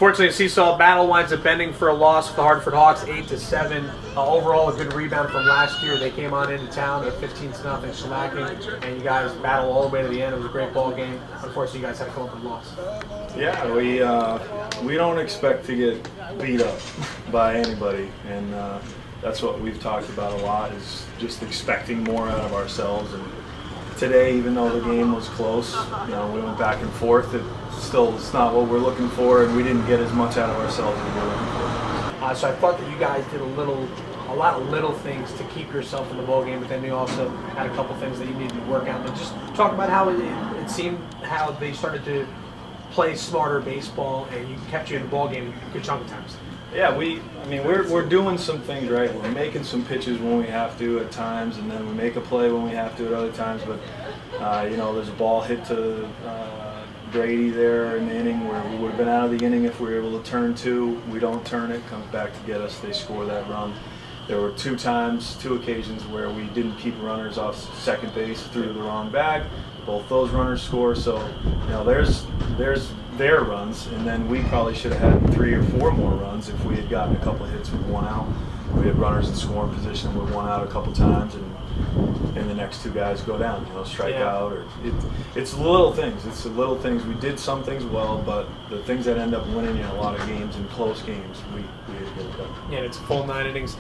unfortunately, the seesaw battle winds up ending for a loss for the Hartford Hawks, 8-7. Overall, a good rebound from last year. They came on into town at 15-0 shellacking, and you guys battled all the way to the end. It was a great ball game. Unfortunately, you guys had to come up with a loss. Yeah, we don't expect to get beat up by anybody, and that's what we've talked about a lot, is just expecting more out of ourselves. And today, even though the game was close, we went back and forth. It's not what we're looking for, and we didn't get as much out of ourselves as we were looking for. So I thought that you guys did a lot of little things to keep yourself in the ball game, but then you also had a couple things that you needed to work out. But just talk about how it seemed how they started to play smarter baseball, and you kept you in the ball game a good chunk of times. Yeah, we're doing some things right. We're making some pitches when we have to at times, and then we make a play when we have to at other times. But there's a ball hit to Brady there in the inning where we would have been out of the inning if we were able to turn two. We don't turn it, comes back to get us. They score that run. There were two occasions where we didn't keep runners off second base through the wrong bag. Both those runners score. So there's their runs, and then we probably should have had 3 or 4 more runs if we had gotten a couple of hits with one out. We had runners in scoring position with one out a couple times, and the next 2 guys go down, strike out. Or it's the little things. It's the little things. We did some things well, but the things that end up winning in a lot of games, in close games, we had to get it done. Yeah, it's a full 9 innings.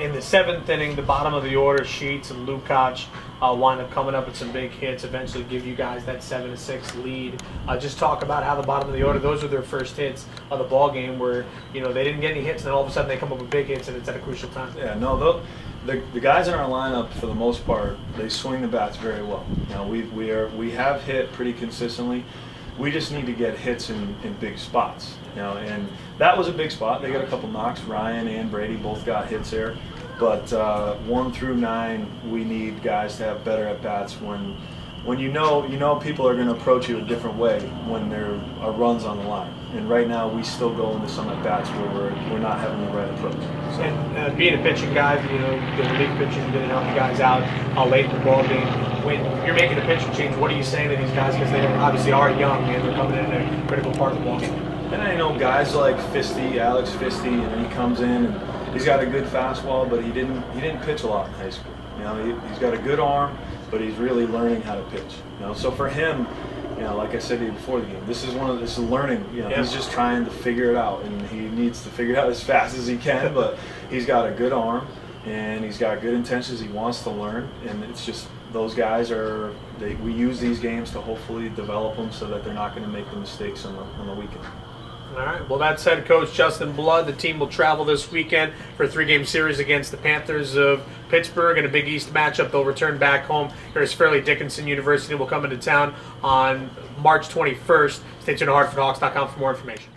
In the 7th inning, the bottom of the order, Sheets and Lukacs wind up coming up with some big hits, eventually give you guys that 7-6 lead. Just talk about how the bottom of the order, those were their first hits of the ball game, where they didn't get any hits, and then all of a sudden they come up with big hits, and it's at a crucial time. Yeah, no, the guys in our lineup, for the most part, they swing the bats very well. We have hit pretty consistently. We just need to get hits in big spots, and that was a big spot. They got a couple knocks. Ryan and Brady both got hits there, but 1 through 9, we need guys to have better at bats when people are going to approach you a different way when there are runs on the line. And right now, we still go into some at bats where we're not having the right approach. So. And being a pitching guy, the relief pitching didn't help you guys out late in the ball game. When you're making a pitching change, what are you saying to these guys? Because they obviously are young and they're coming in a critical part of the ball game. And I know guys like Alex Fisty, he comes in and he's got a good fastball, but he didn't pitch a lot in high school. He's got a good arm, but he's really learning how to pitch. So for him, like I said to you before the game, this is learning. He's just trying to figure it out, and he needs to figure it out as fast as he can. But he's got a good arm, and he's got good intentions. He wants to learn, and it's just those guys we use these games to hopefully develop them so that they're not going to make the mistakes on the weekend. All right. Well, that said, Coach Justin Blood, the team will travel this weekend for a 3-game series against the Panthers of Pittsburgh in a Big East matchup. They'll return back home. Here's Fairleigh Dickinson University will come into town on March 21st. Stay tuned to HartfordHawks.com for more information.